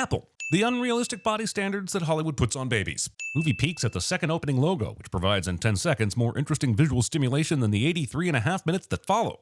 apple. The unrealistic body standards that Hollywood puts on babies. Movie peaks at the second opening logo, which provides in 10 seconds more interesting visual stimulation than the 83.5 minutes that follow.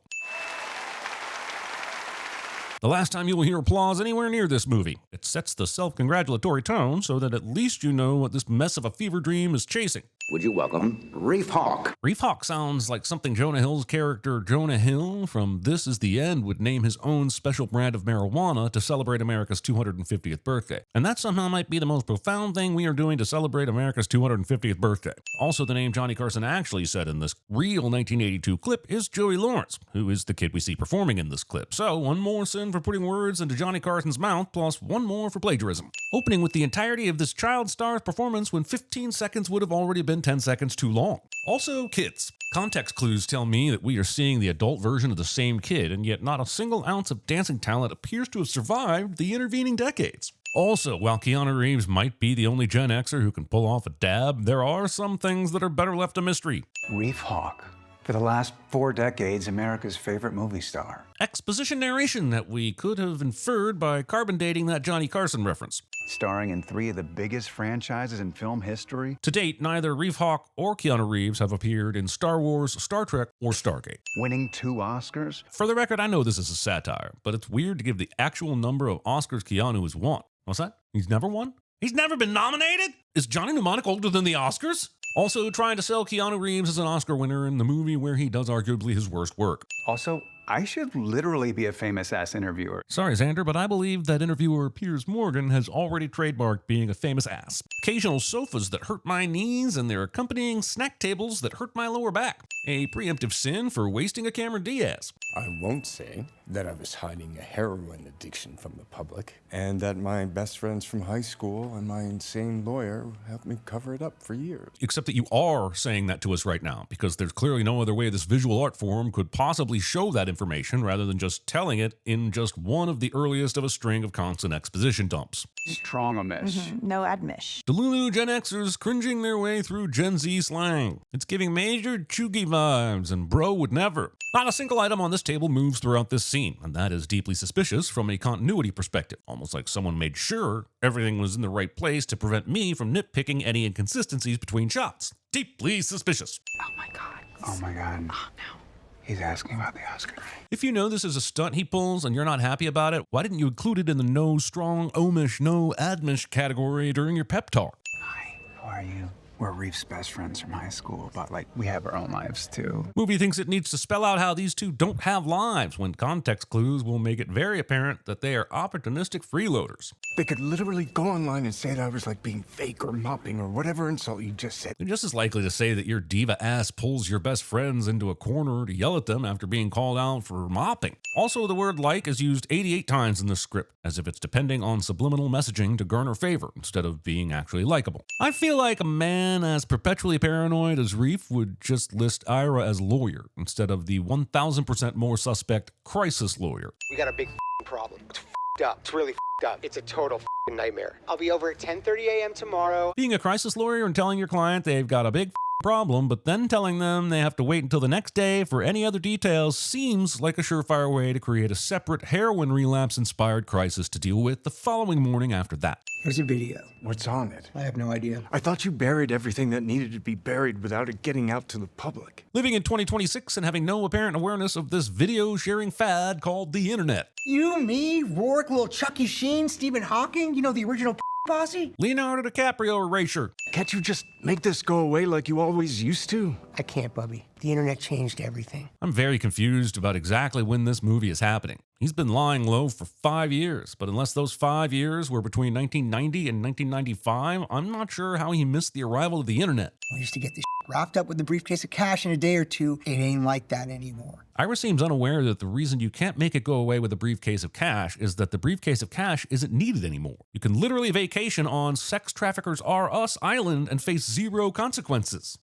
The last time you will hear applause anywhere near this movie. It sets the self-congratulatory tone so that at least you know what this mess of a fever dream is chasing. Would you welcome Reef Hawk? Reef Hawk sounds like something Jonah Hill's character Jonah Hill from This Is the End would name his own special brand of marijuana to celebrate America's 250th birthday. And that somehow might be the most profound thing we are doing to celebrate America's 250th birthday. Also, the name Johnny Carson actually said in this real 1982 clip is Joey Lawrence, who is the kid we see performing in this clip. So, one more sin for putting words into Johnny Carson's mouth, plus one more for plagiarism. Opening with the entirety of this child star's performance when 15 seconds would have already been 10 seconds too long. Also, kids. Context clues tell me that we are seeing the adult version of the same kid, and yet not a single ounce of dancing talent appears to have survived the intervening decades. Also, while Keanu Reeves might be the only Gen Xer who can pull off a dab, there are some things that are better left a mystery. Reef Hawk. For the last 4 decades, America's favorite movie star. Exposition narration that we could have inferred by carbon dating that Johnny Carson reference. Starring in 3 of the biggest franchises in film history. To date, neither Reef Hawk or Keanu Reeves have appeared in Star Wars, Star Trek, or Stargate. Winning 2 Oscars. For the record, I know this is a satire, but it's weird to give the actual number of Oscars Keanu has won. What's that? He's never won? He's never been nominated? Is Johnny Mnemonic older than the Oscars? Also trying to sell Keanu Reeves as an Oscar winner in the movie where he does arguably his worst work. Also, I should literally be a famous-ass interviewer. Sorry, Xander, but I believe that interviewer Piers Morgan has already trademarked being a famous ass. Occasional sofas that hurt my knees and their accompanying snack tables that hurt my lower back. A preemptive sin for wasting a Cameron Diaz. I won't say that I was hiding a heroin addiction from the public, and that my best friends from high school and my insane lawyer helped me cover it up for years. Except that you are saying that to us right now, because there's clearly no other way this visual art form could possibly show that information rather than just telling it in just one of the earliest of a string of constant exposition dumps. Strong omish. No admish. Delulu Gen Xers cringing their way through Gen Z slang. It's giving major chuggy vibes, and bro would never. Not a single item on this table moves throughout this scene, and that is deeply suspicious from a continuity perspective. Almost like someone made sure everything was in the right place to prevent me from nitpicking any inconsistencies between shots. Deeply suspicious. Oh my god. Oh my god. Oh no. He's asking about the Oscar. If you know this is a stunt he pulls and you're not happy about it, why didn't you include it in the no strong omish, no admish category during your pep talk? Hi, how are you? We're Reef's best friends from high school, but we have our own lives too. Movie thinks it needs to spell out how these two don't have lives when context clues will make it very apparent that they are opportunistic freeloaders. They could literally go online and say that I was like being fake or mopping or whatever insult you just said. They're just as likely to say that your diva ass pulls your best friends into a corner to yell at them after being called out for mopping. Also, the word like is used 88 times in this script, as if it's depending on subliminal messaging to garner favor instead of being actually likable. I feel like a man as perpetually paranoid as Reef would just list Ira as lawyer instead of the 1000% more suspect crisis lawyer. We got a big problem. It's up. It's really up. It's a total nightmare. I'll be over at 10:30 a.m. tomorrow. Being a crisis lawyer and telling your client they've got a big problem, but then telling them they have to wait until the next day for any other details seems like a surefire way to create a separate heroin relapse-inspired crisis to deal with the following morning after that. Here's a video. What's on it? I have no idea. I thought you buried everything that needed to be buried without it getting out to the public. Living in 2026 and having no apparent awareness of this video-sharing fad called the internet. You, me, Rourke, little Chucky Sheen, Stephen Hawking, you know, the original posse? Leonardo DiCaprio erasure. Can't you just make this go away like you always used to? I can't, Bubby. The internet changed everything. I'm very confused about exactly when this movie is happening. He's been lying low for 5 years, but unless those 5 years were between 1990 and 1995, I'm not sure how he missed the arrival of the internet. We used to get this wrapped up with a briefcase of cash in a day or two. It ain't like that anymore. Ira seems unaware that the reason you can't make it go away with a briefcase of cash is that the briefcase of cash isn't needed anymore. You can literally vacation on Sex Traffickers R Us Island and face 0 consequences.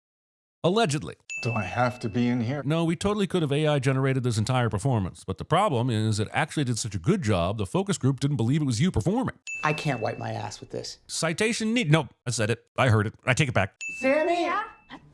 Allegedly. Do I have to be in here? No, we totally could have AI generated this entire performance, but the problem is it actually did such a good job, the focus group didn't believe it was you performing. I can't wipe my ass with this. Citation need. Nope, I said it. I heard it. I take it back. Sammy! Yeah?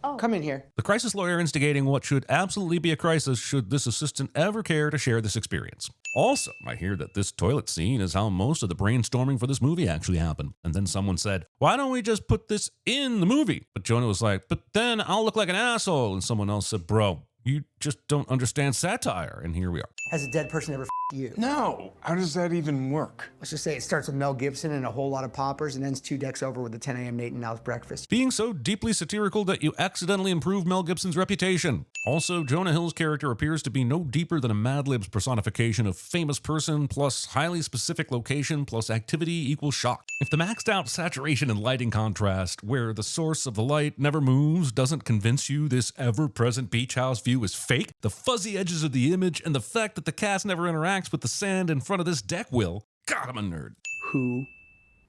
Oh. Come in here. The crisis lawyer instigating what should absolutely be a crisis should this assistant ever care to share this experience. Also, I hear that this toilet scene is how most of the brainstorming for this movie actually happened. And then someone said, why don't we just put this in the movie? But Jonah was like, but then I'll look like an asshole. And someone else said, bro, you just don't understand satire. And here we are. Has a dead person ever you? No! How does that even work? Let's just say it starts with Mel Gibson and a whole lot of poppers and ends 2 decks over with the 10 a.m. Nate and Al's breakfast. Being so deeply satirical that you accidentally improve Mel Gibson's reputation. Also, Jonah Hill's character appears to be no deeper than a Mad Libs personification of famous person plus highly specific location plus activity equals shock. If the maxed out saturation and lighting contrast, where the source of the light never moves, doesn't convince you this ever-present beach house view is fake, the fuzzy edges of the image and the fact that the cast never interacts with the sand in front of this deck will, God, I'm a nerd. Who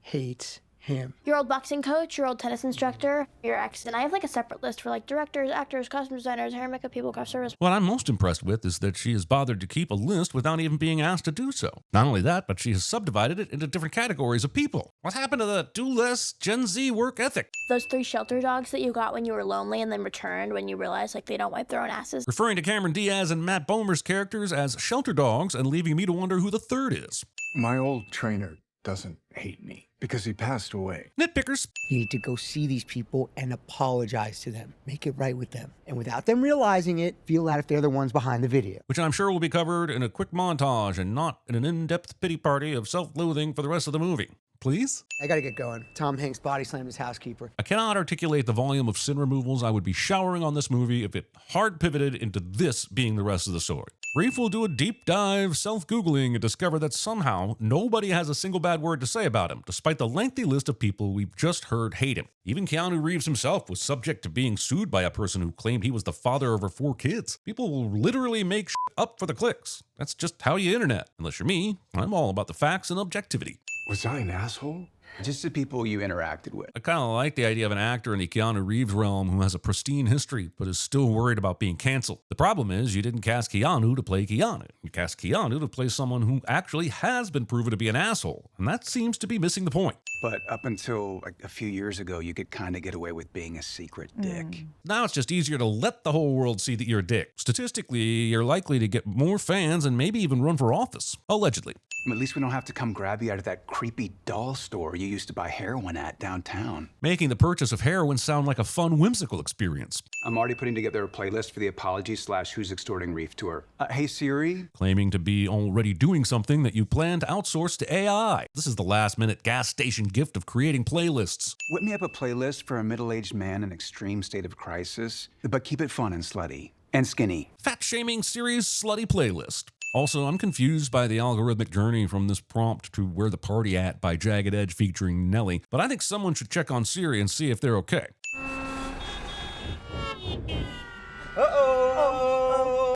hates him? Your old boxing coach, your old tennis instructor, your ex. And I have like a separate list for like directors, actors, costume designers, hair and makeup people, craft service. What I'm most impressed with is that she has bothered to keep a list without even being asked to do so. Not only that, but she has subdivided it into different categories of people. What happened to the do less Gen Z work ethic? Those 3 shelter dogs that you got when you were lonely and then returned when you realized like they don't wipe their own asses. Referring to Cameron Diaz and Matt Bomer's characters as shelter dogs and leaving me to wonder who the third is. My old trainer doesn't hate me because he passed away. Nitpickers. You need to go see these people and apologize to them. Make it right with them. And without them realizing it, feel that if they're the ones behind the video. Which I'm sure will be covered in a quick montage and not in an in-depth pity party of self-loathing for the rest of the movie. Please? I gotta get going. Tom Hanks body slammed his housekeeper. I cannot articulate the volume of sin removals I would be showering on this movie if it hard pivoted into this being the rest of the story. Reef will do a deep dive self-Googling and discover that somehow nobody has a single bad word to say about him, despite the lengthy list of people we've just heard hate him. Even Keanu Reeves himself was subject to being sued by a person who claimed he was the father of her 4 kids. People will literally make shit up for the clicks. That's just how you internet. Unless you're me, I'm all about the facts and objectivity. Was I an asshole? Just the people you interacted with. I kind of like the idea of an actor in the Keanu Reeves realm who has a pristine history but is still worried about being canceled. The problem is you didn't cast Keanu to play Keanu. You cast Keanu to play someone who actually has been proven to be an asshole, and that seems to be missing the point. But up until like a few years ago, you could kind of get away with being a secret dick. Now it's just easier to let the whole world see that you're a dick. Statistically, you're likely to get more fans and maybe even run for office. Allegedly. At least we don't have to come grab you out of that creepy doll store you used to buy heroin at downtown. Making the purchase of heroin sound like a fun, whimsical experience. I'm already putting together a playlist for the Apology/Who's Extorting Reef tour. Hey Siri. Claiming to be already doing something that you plan to outsource to AI. This is the last-minute gas station gift of creating playlists. Whip me up a playlist for a middle-aged man in extreme state of crisis, but keep it fun and slutty. And skinny. Fat-shaming Siri's slutty playlist. Also, I'm confused by the algorithmic journey from this prompt to Where the Party At by Jagged Edge featuring Nelly, but I think someone should check on Siri and see if they're okay.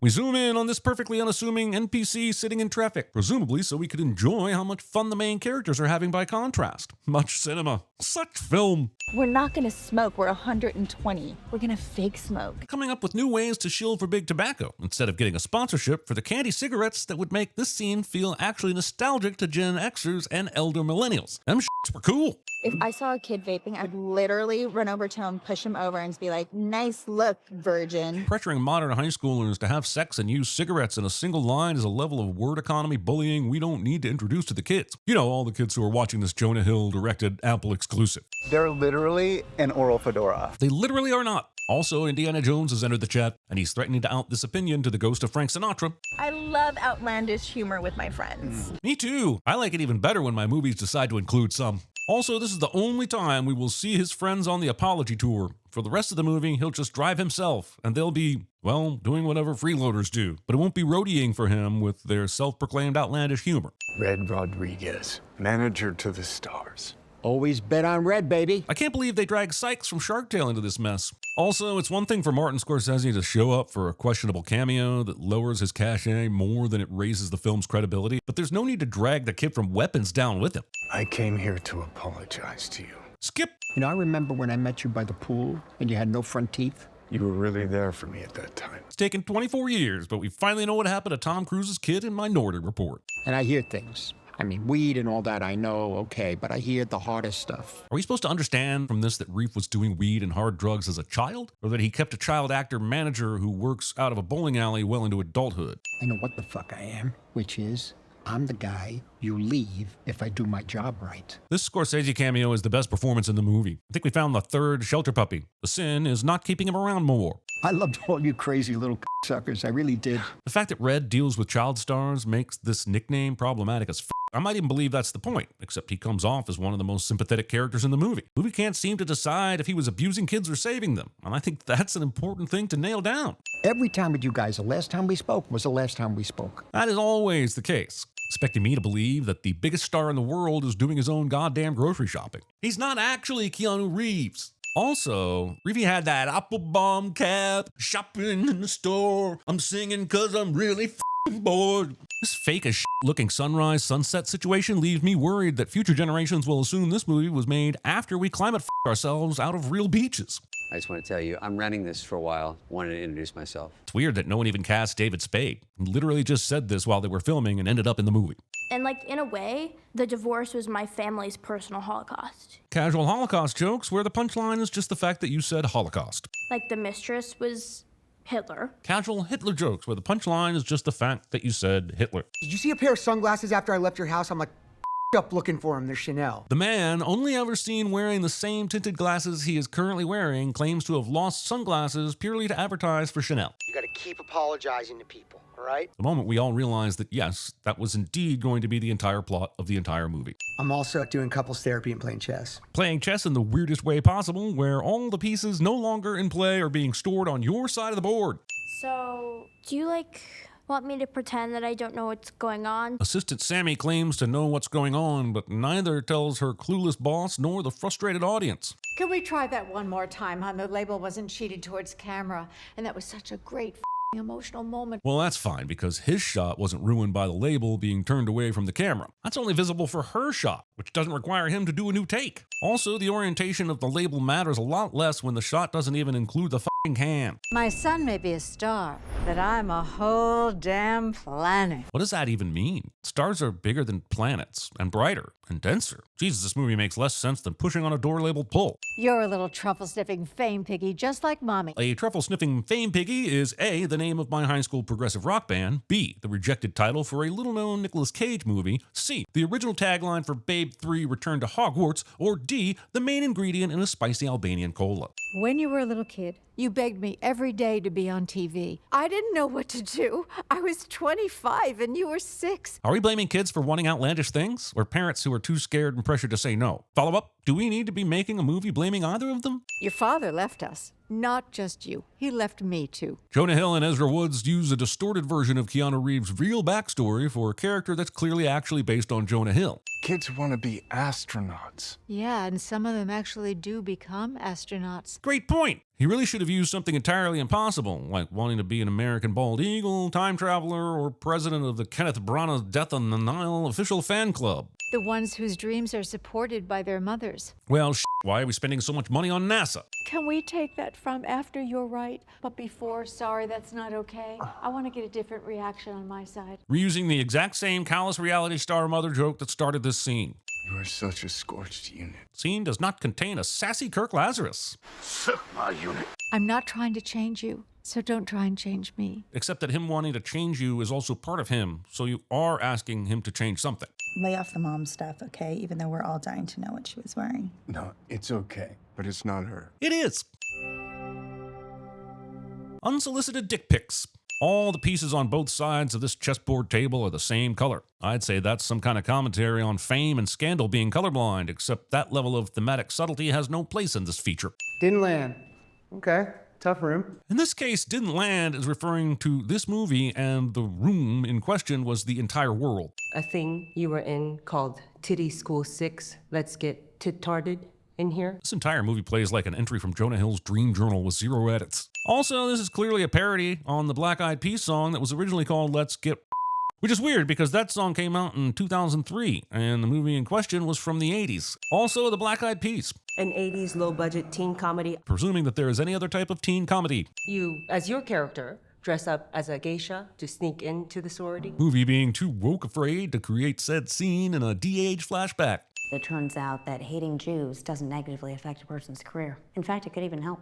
We zoom in on this perfectly unassuming NPC sitting in traffic, presumably so we could enjoy how much fun the main characters are having by contrast. Much cinema. Such film. We're not gonna smoke, we're 120. We're gonna fake smoke. Coming up with new ways to shield for big tobacco, instead of getting a sponsorship for the candy cigarettes that would make this scene feel actually nostalgic to Gen Xers and elder millennials. Them shits were cool. If I saw a kid vaping, I'd literally run over to him, push him over, and be like, nice look, virgin. Pressuring modern high schoolers to have sex and use cigarettes in a single line is a level of word economy bullying we don't need to introduce to the kids. You know, all the kids who are watching this Jonah Hill directed Apple exclusive. They're literally an oral fedora. They literally are not. Also, Indiana Jones has entered the chat, and he's threatening to out this opinion to the ghost of Frank Sinatra. I love outlandish humor with my friends. Me too. I like it even better when my movies decide to include some. Also, this is the only time we will see his friends on the Apology tour. For the rest of the movie, he'll just drive himself, and they'll be, well, doing whatever freeloaders do. But it won't be roadieing for him with their self-proclaimed outlandish humor. Red Rodriguez, manager to the stars. Always bet on red, baby. I can't believe they dragged Sykes from Shark Tale into this mess. Also, it's one thing for Martin Scorsese to show up for a questionable cameo that lowers his cachet more than it raises the film's credibility, but there's no need to drag the kid from Weapons down with him. I came here to apologize to you. Skip. You know, I remember when I met you by the pool and you had no front teeth. You were really there for me at that time. It's taken 24 years, but we finally know what happened to Tom Cruise's kid in Minority Report. And I hear things. I mean, weed and all that, I know, okay, but I hear the hardest stuff. Are we supposed to understand from this that Reef was doing weed and hard drugs as a child? Or that he kept a child actor manager who works out of a bowling alley well into adulthood? I know what the fuck I am, which is I'm the guy you leave if I do my job right. This Scorsese cameo is the best performance in the movie. I think we found the third shelter puppy. The sin is not keeping him around more. I loved all you crazy little suckers. I really did. The fact that Red deals with child stars makes this nickname problematic as f. I might even believe that's the point, except he comes off as one of the most sympathetic characters in the movie. The movie can't seem to decide if he was abusing kids or saving them, and I think that's an important thing to nail down. Every time with you guys, the last time we spoke was the last time we spoke. That is always the case. Expecting me to believe that the biggest star in the world is doing his own goddamn grocery shopping. He's not actually Keanu Reeves. Also, Reevey had that apple bomb cap, shopping in the store. I'm singing cause I'm really f***ing bored. This fake as looking sunrise sunset situation leaves me worried that future generations will assume this movie was made after we climate ourselves out of real beaches. I just want to tell you, I'm renting this for a while. Wanted to introduce myself. It's weird that no one even cast David Spade. He literally just said this while they were filming and ended up in the movie. And like, in a way, the divorce was my family's personal Holocaust. Casual Holocaust jokes where the punchline is just the fact that you said Holocaust. Like, the mistress was Hitler. Casual Hitler jokes where the punchline is just the fact that you said Hitler. Did you see a pair of sunglasses after I left your house? I'm like, up looking for them. They're Chanel. The man, only ever seen wearing the same tinted glasses he is currently wearing, claims to have lost sunglasses purely to advertise for Chanel. You gotta keep apologizing to people, all right? The moment we all realized that, yes, that was indeed going to be the entire plot of the entire movie. I'm also doing couples therapy and playing chess. Playing chess in the weirdest way possible, where all the pieces no longer in play are being stored on your side of the board. So, do you, want me to pretend that I don't know what's going on? Assistant Sammy claims to know what's going on, but neither tells her clueless boss nor the frustrated audience. Can we try that one more time, hon? The label wasn't cheated towards camera, and that was such a great emotional moment. Well, that's fine, because his shot wasn't ruined by the label being turned away from the camera. That's only visible for her shot, which doesn't require him to do a new take. Also, the orientation of the label matters a lot less when the shot doesn't even include the fucking hand. My son may be a star, but I'm a whole damn planet. What does that even mean? Stars are bigger than planets, and brighter, and denser. Jesus, this movie makes less sense than pushing on a door labeled pull. You're a little truffle-sniffing fame piggy, just like Mommy. A truffle-sniffing fame piggy is A, the name of my high school progressive rock band, B, the rejected title for a little-known Nicolas Cage movie, C, the original tagline for Babe 3 Return to Hogwarts, or D, the main ingredient in a spicy Albanian cola. When you were a little kid, you begged me every day to be on TV. I didn't know what to do. I was 25 and you were 6. Are we blaming kids for wanting outlandish things, or parents who are too scared and pressured to say no? Follow up, do we need to be making a movie blaming either of them? Your father left us. Not just you. He left me too. Jonah Hill and Ezra Woods use a distorted version of Keanu Reeves' real backstory for a character that's clearly actually based on Jonah Hill. Kids want to be astronauts. Yeah, and some of them actually do become astronauts. Great point! He really should have used something entirely impossible, like wanting to be an American bald eagle, time traveler, or president of the Kenneth Branagh Death on the Nile official fan club. The ones whose dreams are supported by their mothers. Well, why are we spending so much money on NASA? Can we take that from after you're right, but before, sorry, that's not okay? I want to get a different reaction on my side. Reusing the exact same callous reality star mother joke that started this scene. You are such a scorched unit. Scene does not contain a sassy Kirk Lazarus. Suck my unit. I'm not trying to change you, so don't try and change me. Except that him wanting to change you is also part of him, so you are asking him to change something. Lay off the mom stuff, okay? Even though we're all dying to know what she was wearing. No, it's okay, but it's not her. It is. Unsolicited dick pics. All the pieces on both sides of this chessboard table are the same color. I'd say that's some kind of commentary on fame and scandal being colorblind, except that level of thematic subtlety has no place in this feature. Didn't land. Okay, tough room. In this case, didn't land is referring to this movie, and the room in question was the entire world. A thing you were in called Titty School 6. Let's get tit-tarded in here. This entire movie plays like an entry from Jonah Hill's dream journal with 0 edits. Also, this is clearly a parody on the Black Eyed Peas song that was originally called Let's Get, which is weird because that song came out in 2003 and the movie in question was from the 80s. Also, the Black Eyed Peas. An 80s low-budget teen comedy. Presuming that there is any other type of teen comedy. You, as your character, dress up as a geisha to sneak into the sorority. Movie being too woke afraid to create said scene in a de-age flashback. It turns out that hating Jews doesn't negatively affect a person's career. In fact, it could even help.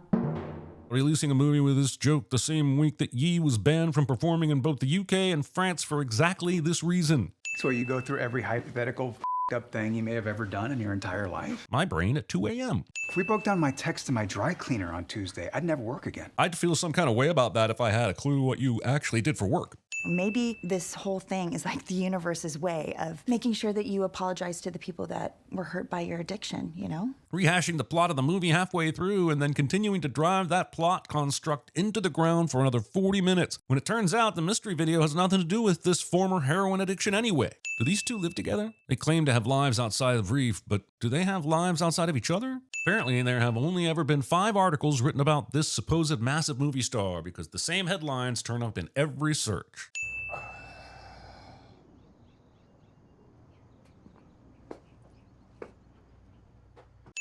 Releasing a movie with this joke the same week that Ye was banned from performing in both the UK and France for exactly this reason. So you go through every hypothetical up thing you may have ever done in your entire life? My brain at 2 a.m. If we broke down my text to my dry cleaner on Tuesday, I'd never work again. I'd feel some kind of way about that if I had a clue what you actually did for work. Maybe this whole thing is like the universe's way of making sure that you apologize to the people that were hurt by your addiction, you know? Rehashing the plot of the movie halfway through and then continuing to drive that plot construct into the ground for another 40 minutes, when it turns out the mystery video has nothing to do with this former heroin addiction anyway. Do these two live together? They claim to have lives outside of Reef, but do they have lives outside of each other? Apparently, there have only ever been 5 articles written about this supposed massive movie star because the same headlines turn up in every search.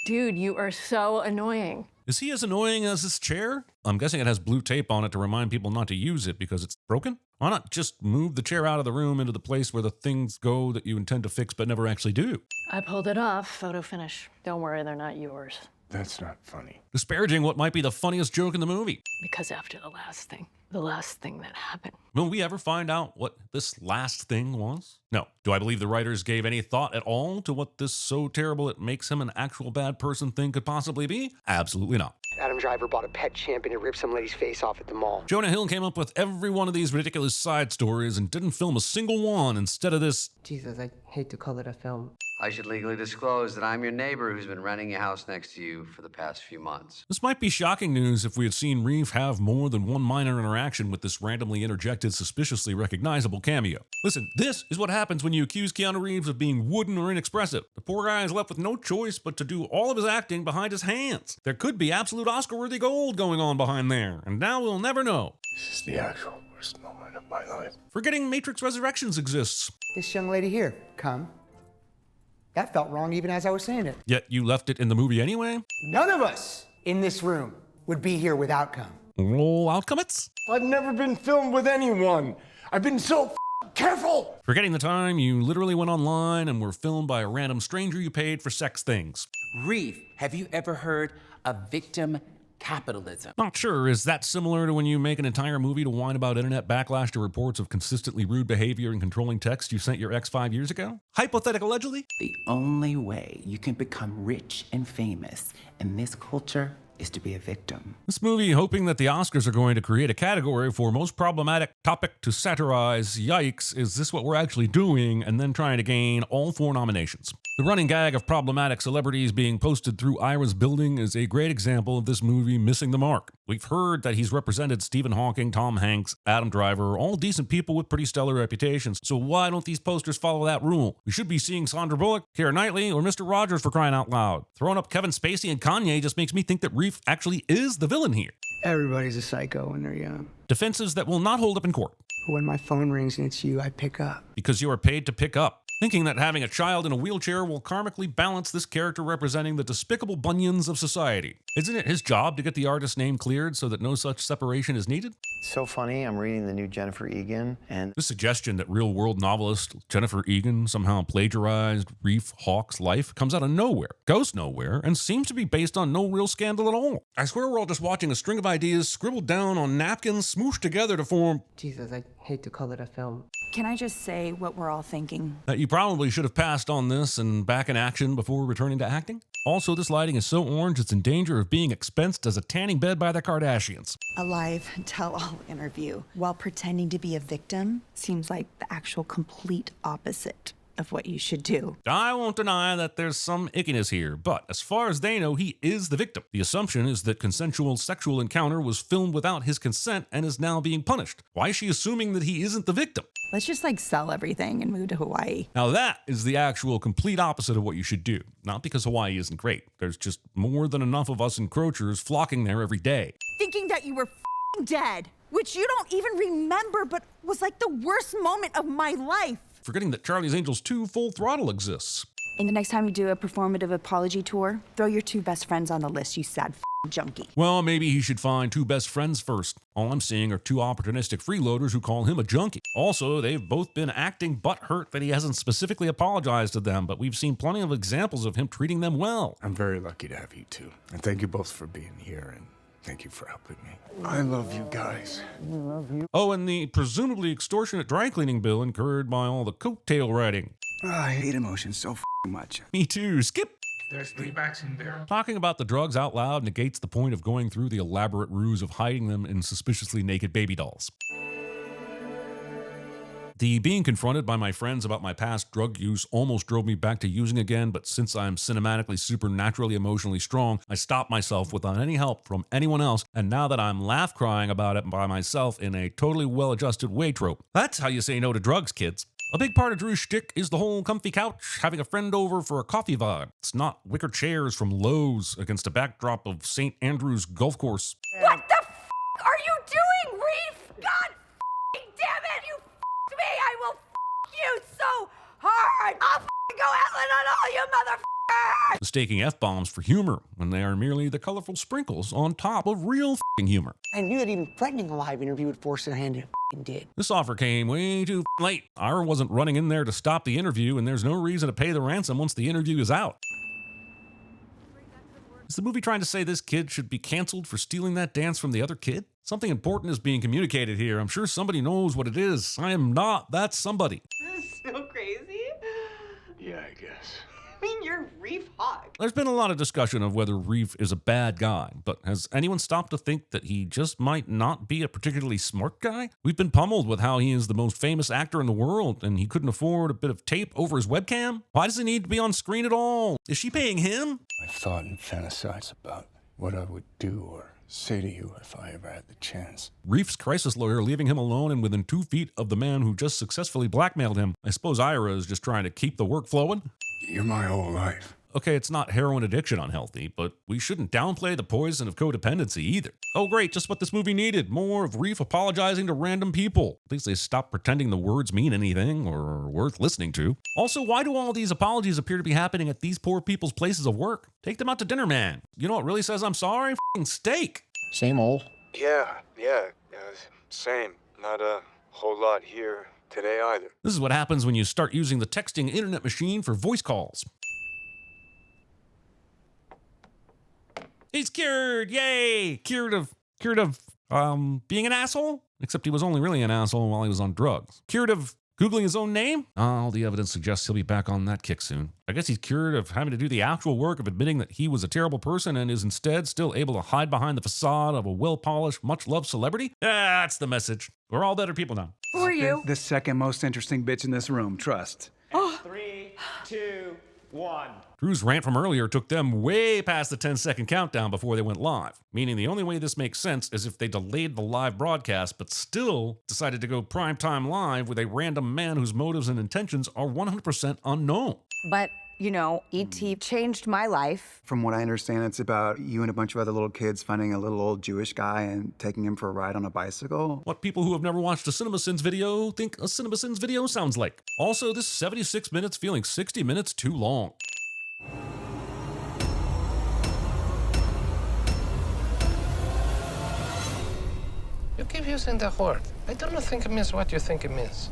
Dude, you are so annoying. Is he as annoying as this chair? I'm guessing it has blue tape on it to remind people not to use it because it's broken? Why not just move the chair out of the room into the place where the things go that you intend to fix but never actually do? I pulled it off. Photo finish. Don't worry, they're not yours. That's not funny. Disparaging what might be the funniest joke in the movie. Because after the last thing that happened. Will we ever find out what this last thing was? No. Do I believe the writers gave any thought at all to what this so terrible it makes him an actual bad person thing could possibly be? Absolutely not. Adam Driver bought a pet champion to rip some lady's face off at the mall. Jonah Hill came up with every one of these ridiculous side stories and didn't film a single one instead of this. Jesus, I hate to call it a film. I should legally disclose that I'm your neighbor who's been renting a house next to you for the past few months. This might be shocking news if we had seen Reeve have more than one minor interaction with this randomly interjected, suspiciously recognizable cameo. Listen, this is what happens when you accuse Keanu Reeves of being wooden or inexpressive. The poor guy is left with no choice but to do all of his acting behind his hands. There could be absolute Oscar-worthy gold going on behind there, and now we'll never know. This is the actual worst moment of my life. Forgetting Matrix Resurrections exists. This young lady here, come. That felt wrong even as I was saying it. Yet you left it in the movie anyway? None of us in this room would be here without come. Roll outcomes? I've never been filmed with anyone. I've been so careful. Forgetting the time you literally went online and were filmed by a random stranger you paid for sex things. Reef, have you ever heard of victim capitalism? Not sure. Is that similar to when you make an entire movie to whine about internet backlash to reports of consistently rude behavior and controlling text you sent your ex 5 years ago? Hypothetical allegedly? The only way you can become rich and famous in this culture is to be a victim. This movie, hoping that the Oscars are going to create a category for most problematic topic to satirize, yikes, is this what we're actually doing, and then trying to gain all 4 nominations. The running gag of problematic celebrities being posted through Ira's building is a great example of this movie missing the mark. We've heard that he's represented Stephen Hawking, Tom Hanks, Adam Driver, all decent people with pretty stellar reputations, so why don't these posters follow that rule? We should be seeing Sandra Bullock, Keira Knightley, or Mr. Rogers for crying out loud. Throwing up Kevin Spacey and Kanye just makes me think that Reef actually is the villain here. Everybody's a psycho when they're young. Defenses that will not hold up in court. When my phone rings and it's you, I pick up. Because you are paid to pick up. Thinking that having a child in a wheelchair will karmically balance this character representing the despicable bunions of society. Isn't it his job to get the artist's name cleared so that no such separation is needed? It's so funny. I'm reading the new Jennifer Egan, and the suggestion that real-world novelist Jennifer Egan somehow plagiarized Reef Hawk's life comes out of nowhere, goes nowhere, and seems to be based on no real scandal at all. I swear we're all just watching a string of ideas scribbled down on napkins, smooshed together to form... Jesus, I hate to call it a film. Can I just say what we're all thinking? That you probably should have passed on this and back in action before returning to acting? Also, this lighting is so orange it's in danger of being expensed as a tanning bed by the Kardashians. A live tell-all interview while pretending to be a victim seems like the actual complete opposite of what you should do. I won't deny that there's some ickiness here, but as far as they know, he is the victim. The assumption is that consensual sexual encounter was filmed without his consent and is now being punished. Why is she assuming that he isn't the victim? Let's just sell everything and move to Hawaii. Now that is the actual complete opposite of what you should do. Not because Hawaii isn't great. There's just more than enough of us encroachers flocking there every day. Thinking that you were dead, which you don't even remember, but was like the worst moment of my life. Forgetting that Charlie's Angels 2 Full Throttle exists. And the next time you do a performative apology tour, throw your 2 best friends on the list, you sad junkie. Well, maybe he should find 2 best friends first. All I'm seeing are 2 opportunistic freeloaders who call him a junkie. Also, they've both been acting butthurt that he hasn't specifically apologized to them, but we've seen plenty of examples of him treating them well. I'm very lucky to have you two. And thank you both for being here and Thank you for helping me. I love you guys. I love you. Oh, and the presumably extortionate dry cleaning bill incurred by all the coattail riding. I hate emotions so much. Me too. Skip. There's 3 bags in there. Talking about the drugs out loud negates the point of going through the elaborate ruse of hiding them in suspiciously naked baby dolls. The being confronted by my friends about my past drug use almost drove me back to using again, but since I'm cinematically supernaturally emotionally strong, I stopped myself without any help from anyone else, and now that I'm laugh crying about it by myself in a totally well-adjusted way trope. That's how you say no to drugs, kids. A big part of Drew's shtick is the whole comfy couch, having a friend over for a coffee vibe. It's not wicker chairs from Lowe's against a backdrop of St. Andrew's golf course. What the f are you doing, Reef? God damn it! You f***ed me! I will f*** you so hard! I'll go Ellen on all you motherfuckers! Mistaking F-bombs for humor when they are merely the colorful sprinkles on top of real humor. I knew that even threatening a live interview would force their hand and did. This offer came way too late. Ira wasn't running in there to stop the interview, and there's no reason to pay the ransom once the interview is out. Is the movie trying to say this kid should be canceled for stealing that dance from the other kid? Something important is being communicated here. I'm sure somebody knows what it is. I am not that somebody. This is so crazy. Yeah, I guess. I mean, you're Reef Hawk. There's been a lot of discussion of whether Reef is a bad guy, but has anyone stopped to think that he just might not be a particularly smart guy? We've been pummeled with how he is the most famous actor in the world, and he couldn't afford a bit of tape over his webcam? Why does he need to be on screen at all? Is she paying him? I've thought and fantasized about what I would do or say to you if I ever had the chance. Reef's crisis lawyer leaving him alone and within 2 feet of the man who just successfully blackmailed him. I suppose Ira is just trying to keep the work flowing? You're my whole life. Okay, it's not heroin addiction unhealthy, but we shouldn't downplay the poison of codependency either. Oh great, just what this movie needed. More of Reef apologizing to random people. At least they stopped pretending the words mean anything or are worth listening to. Also, why do all these apologies appear to be happening at these poor people's places of work? Take them out to dinner, man. You know what really says I'm sorry? F***ing steak. Same old. Yeah, same. Not a whole lot here today either. This is what happens when you start using the texting internet machine for voice calls. He's cured! Yay! Cured of being an asshole? Except he was only really an asshole while he was on drugs. Cured of Googling his own name? All the evidence suggests he'll be back on that kick soon. I guess he's cured of having to do the actual work of admitting that he was a terrible person and is instead still able to hide behind the facade of a well-polished, much-loved celebrity? That's the message. We're all better people now. Who are you? The second most interesting bitch in this room, trust. Oh. 3, 2, 1. Drew's rant from earlier took them way past the 10-second countdown before they went live, meaning the only way this makes sense is if they delayed the live broadcast but still decided to go primetime live with a random man whose motives and intentions are 100% unknown. But, you know, E.T. changed my life. From what I understand, it's about you and a bunch of other little kids finding a little old Jewish guy and taking him for a ride on a bicycle. What people who have never watched a CinemaSins video think a CinemaSins video sounds like. Also, this 76 minutes feeling 60 minutes too long. You keep using the word. I don't think it means what you think it means.